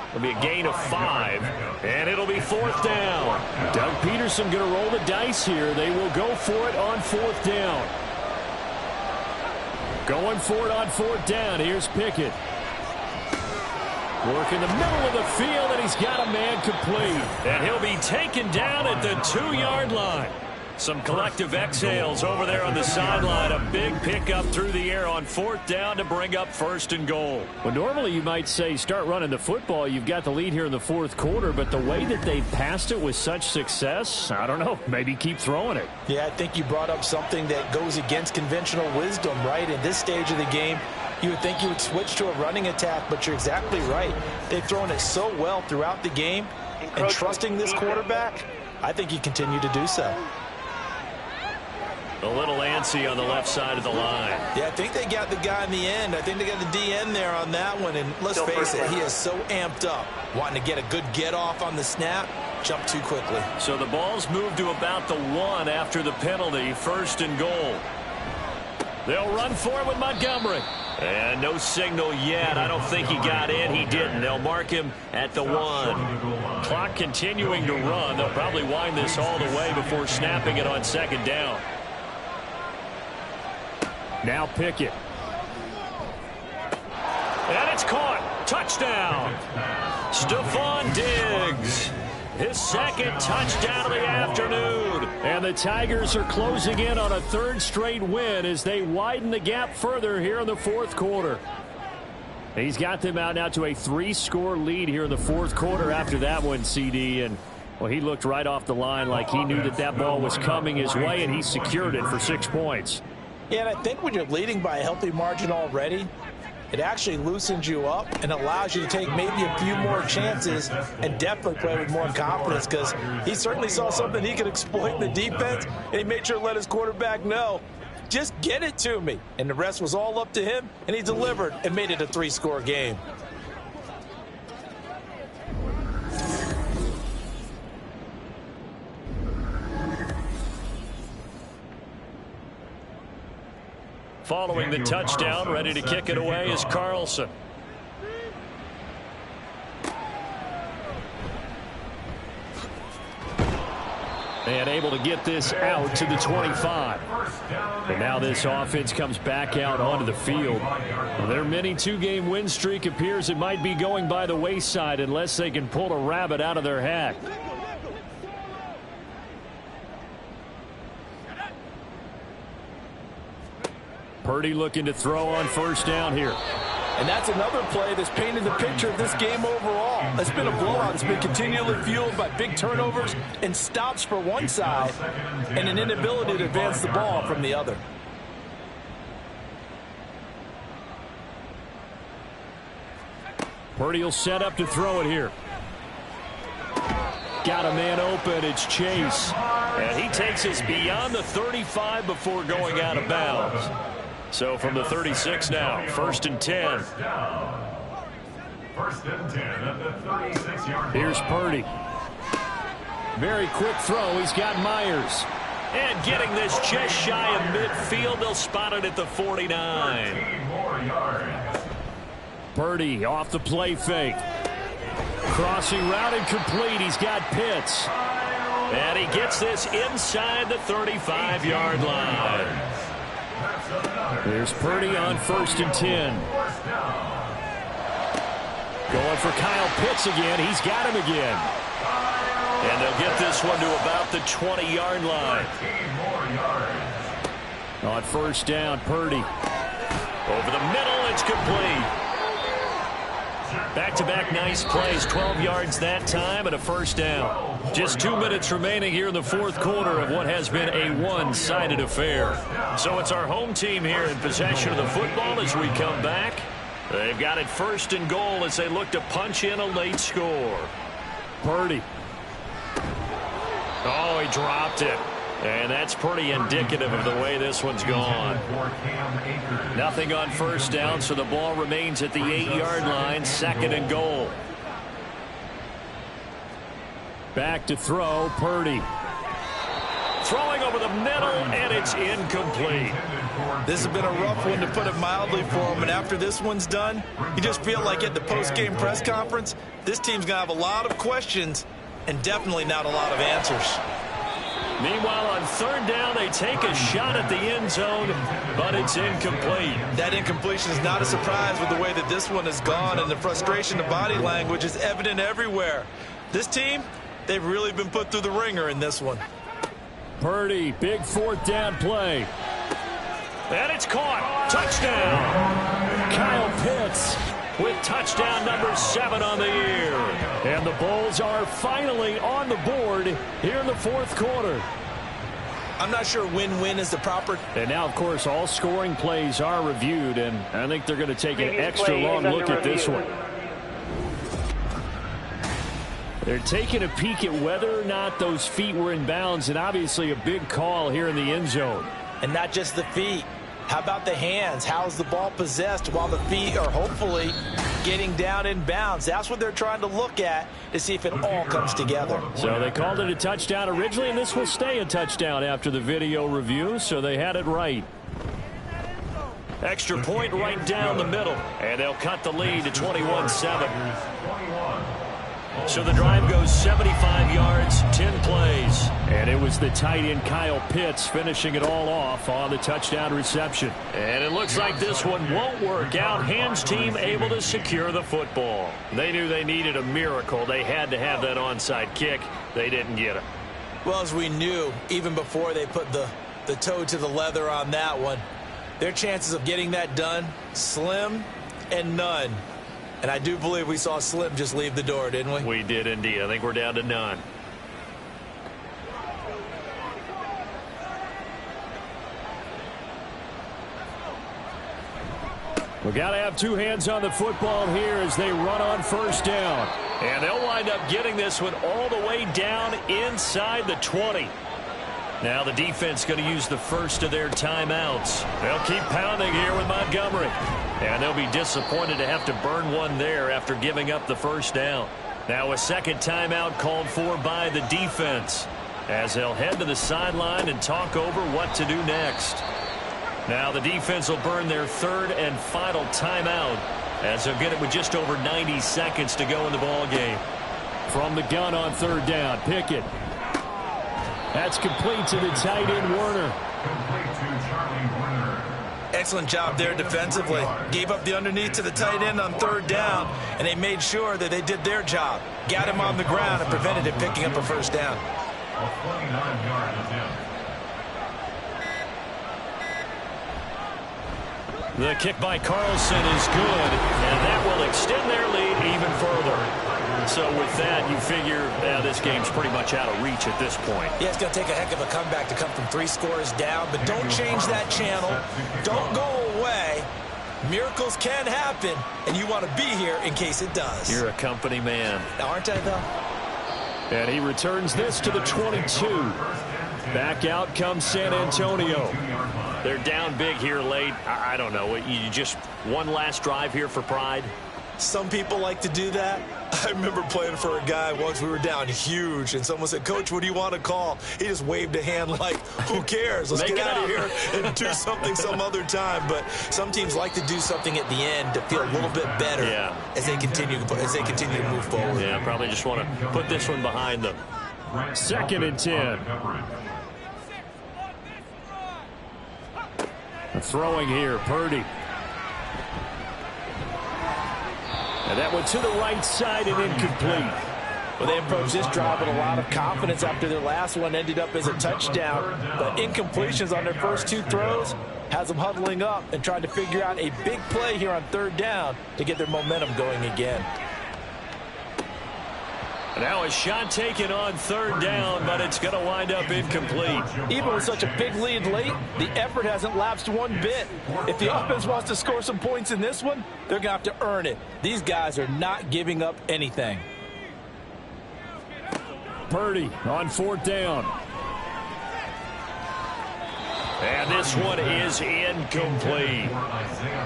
It'll be a gain of 5, and it'll be 4th down. Doug Peterson going to roll the dice here. They will go for it on 4th down. Going for it on 4th down. Here's Pickett. Work in the middle of the field, and he's got a man complete. And he'll be taken down at the 2-yard line. Some collective exhales over there on the sideline. A big pickup through the air on 4th down to bring up 1st and goal. Well, normally you might say start running the football. You've got the lead here in the 4th quarter, but the way that they've passed it with such success, I don't know, maybe keep throwing it. Yeah, I think you brought up something that goes against conventional wisdom, right? In this stage of the game, you would think you would switch to a running attack, but you're exactly right. They've thrown it so well throughout the game, and trusting this quarterback, I think you continue to do so. A little antsy on the left side of the line. Yeah, I think they got the guy in the end. I think they got the DN there on that one. And let's face it, he is so amped up, wanting to get a good get-off on the snap, jump too quickly. So the ball's moved to about the 1 after the penalty, 1st and goal. They'll run for it with Montgomery. And no signal yet. I don't think he got in. He didn't. They'll mark him at the 1. Clock continuing to run. They'll probably wind this all the way before snapping it on 2nd down. Now Pickett. And it's caught. Touchdown. Stephon Diggs. His 2nd touchdown of the afternoon. And the Tigers are closing in on a 3rd straight win as they widen the gap further here in the 4th quarter. He's got them out now to a 3-score lead here in the 4th quarter after that one, CD. And, well, he looked right off the line like he knew that that ball was coming his way, and he secured it for 6 points. Yeah, and I think when you're leading by a healthy margin already, it actually loosens you up and allows you to take maybe a few more chances and definitely play with more confidence, because he certainly saw something he could exploit in the defense, and he made sure to let his quarterback know, just get it to me. And the rest was all up to him, and he delivered and made it a 3-score game. Following the touchdown, ready to kick it away is Carlson. And able to get this out to the 25. And now this offense comes back out onto the field. Well, their mini 2-game win streak appears it might be going by the wayside unless they can pull a rabbit out of their hat. Purdy looking to throw on first down here. And that's another play that's painted the picture of this game overall. It's been a blowout. It's been continually fueled by big turnovers and stops for one side and an inability to advance the ball from the other. Purdy will set up to throw it here. Got a man open. It's Chase. And he takes us beyond the 35 before going out of bounds. So from the 36 now, 1st and 10. First and 10 at the 36-yard line. Here's Purdy. Very quick throw. He's got Myers. And getting this just shy of midfield. They'll spot it at the 49. 13 more yards. Purdy off the play fake. Crossing route incomplete. He's got Pitts. And he gets this inside the 35-yard line. Here's Purdy on 1st and 10. Going for Kyle Pitts again. He's got him again. And they'll get this one to about the 20-yard line. On 1st down, Purdy. Over the middle, it's complete. Back-to-back nice plays, 12 yards that time and a 1st down. Just 2 minutes remaining here in the 4th quarter of what has been a one-sided affair. So it's our home team here in possession of the football as we come back. They've got it 1st and goal as they look to punch in a late score. Purdy. Oh, he dropped it. And that's pretty indicative of the way this one's gone. Nothing on 1st down, so the ball remains at the 8-yard line, 2nd and goal. Back to throw, Purdy. Throwing over the middle, and it's incomplete. This has been a rough one, to put it mildly, for him. And after this one's done, you just feel like at the post-game press conference, this team's going to have a lot of questions and definitely not a lot of answers. Meanwhile, on 3rd down, they take a shot at the end zone, but it's incomplete. That incompletion is not a surprise with the way that this one has gone, and the frustration of body language is evident everywhere. This team, they've really been put through the ringer in this one. Purdy, big 4th down play. And it's caught. Touchdown. Kyle Pitts with touchdown number 7 on the year. And the Bulls are finally on the board here in the 4th quarter. I'm not sure win-win is the proper. And now, of course, all scoring plays are reviewed, and I think they're going to take an extra long look at this one. They're taking a peek at whether or not those feet were in bounds, and obviously a big call here in the end zone. And not just the feet. How about the hands? How's the ball possessed while the feet are hopefully getting down in bounds? That's what they're trying to look at to see if it all comes together. So they called it a touchdown originally, and this will stay a touchdown after the video review, so they had it right. Extra point right down the middle, and they'll cut the lead to 21-7. So the drive goes 75 yards, 10 plays. And it was the tight end Kyle Pitts finishing it all off on the touchdown reception. And it looks like this one won't work out. Hands team able to secure the football. They knew they needed a miracle. They had to have that onside kick. They didn't get it. Well, as we knew, even before they put the toe to the leather on that one, their chances of getting that done, slim and none. And I do believe we saw Slim just leave the door, didn't we? We did indeed. I think we're down to none. We got to have two hands on the football here as they run on first down. And they'll wind up getting this one all the way down inside the 20. Now the defense going to use the first of their timeouts. They'll keep pounding here with Montgomery. And they'll be disappointed to have to burn one there after giving up the first down. Now a second timeout called for by the defense as they'll head to the sideline and talk over what to do next. Now the defense will burn their third and final timeout as they'll get it with just over 90 seconds to go in the ball game. From the gun on third down, Pickett. That's complete to the tight end, Werner. Complete to Charlie Werner. Excellent job there defensively. Gave up the underneath to the tight end on third down, and they made sure that they did their job. Got him on the ground and prevented him picking up a first down. A 29-yard attempt. The kick by Carlson is good, and that will extend their lead even further. So with that, you figure this game's pretty much out of reach at this point. Yeah, it's going to take a heck of a comeback to come from 3 scores down, but don't change that channel. Don't go away. Miracles can happen, and you want to be here in case it does. You're a company man. Aren't I, though? And he returns this to the 22. Back out comes San Antonio. They're down big here late. I don't know. You just one last drive here for pride? Some people like to do that. I remember playing for a guy once. We were down huge, and someone said, "Coach, what do you want to call?" He just waved a hand like, who cares? Let's get out of here and do something some other time. But some teams like to do something at the end to feel a little bit better as they continue to move forward. Yeah, probably just want to put this one behind them. 2nd and 10. Throwing here, Purdy. And that one to the right side and incomplete. Well, they approached this drive with a lot of confidence after their last one ended up as a touchdown. But incompletions on their first 2 throws has them huddling up and trying to figure out a big play here on third down to get their momentum going again. Now a shot taken on third down, but it's going to wind up incomplete. Even with such a big lead late, the effort hasn't lapsed one bit. If the offense wants to score some points in this one, they're going to have to earn it. These guys are not giving up anything. Purdy on 4th down. And this one is incomplete.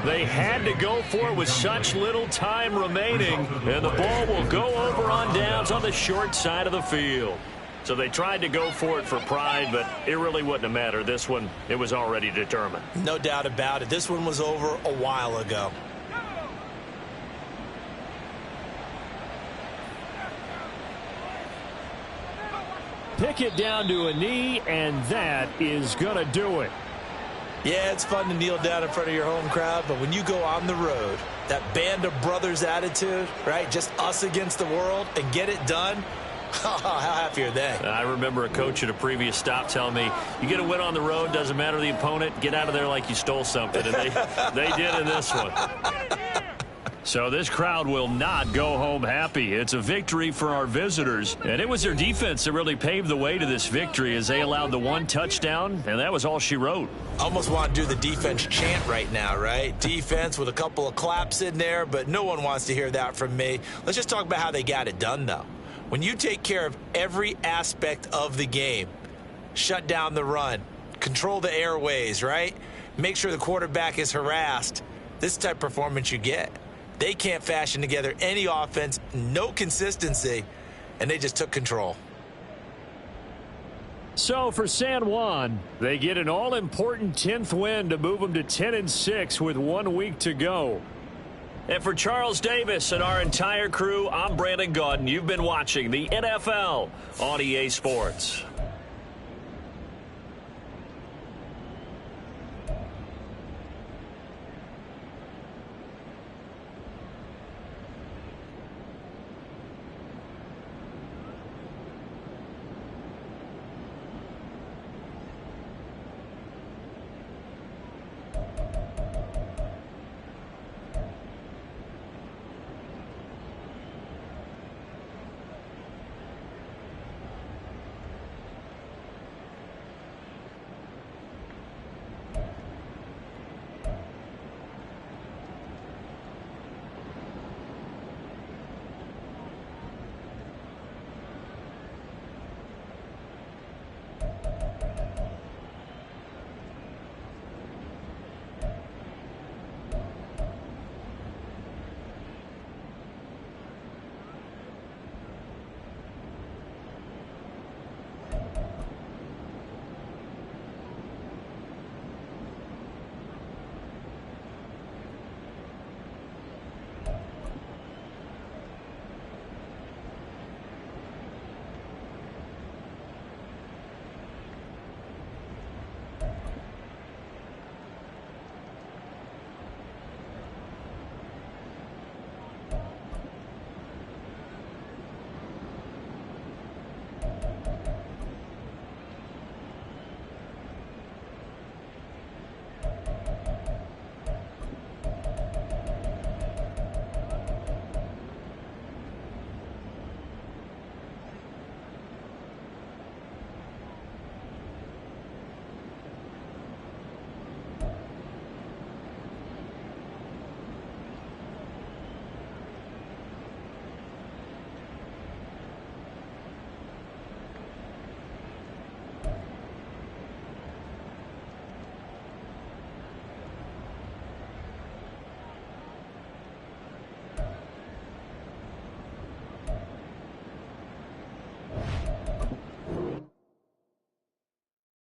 They had to go for it with such little time remaining, and the ball will go over on downs on the short side of the field. So they tried to go for it for pride, but it really wouldn't have mattered. This one, it was already determined. No doubt about it. This one was over a while ago. Pickett down to a knee, and that is going to do it. Yeah, it's fun to kneel down in front of your home crowd, but when you go on the road, that band of brothers attitude, right, just us against the world, and get it done, how happy are they? I remember a coach at a previous stop telling me, you get a win on the road, doesn't matter the opponent, get out of there like you stole something, and they did in this one. So this crowd will not go home happy. It's a victory for our visitors. And it was their defense that really paved the way to this victory as they allowed the 1 touchdown, and that was all she wrote. Almost want to do the defense chant right now, right? Defense with a couple of claps in there, but no one wants to hear that from me. Let's just talk about how they got it done, though. When you take care of every aspect of the game, shut down the run, control the airways, right? Make sure the quarterback is harassed. This type of performance you get. They can't fashion together any offense, no consistency, and they just took control. So for San Juan, they get an all-important 10th win to move them to 10-6 with 1 week to go. And for Charles Davis and our entire crew, I'm Brandon Gaudin. You've been watching the NFL on EA Sports.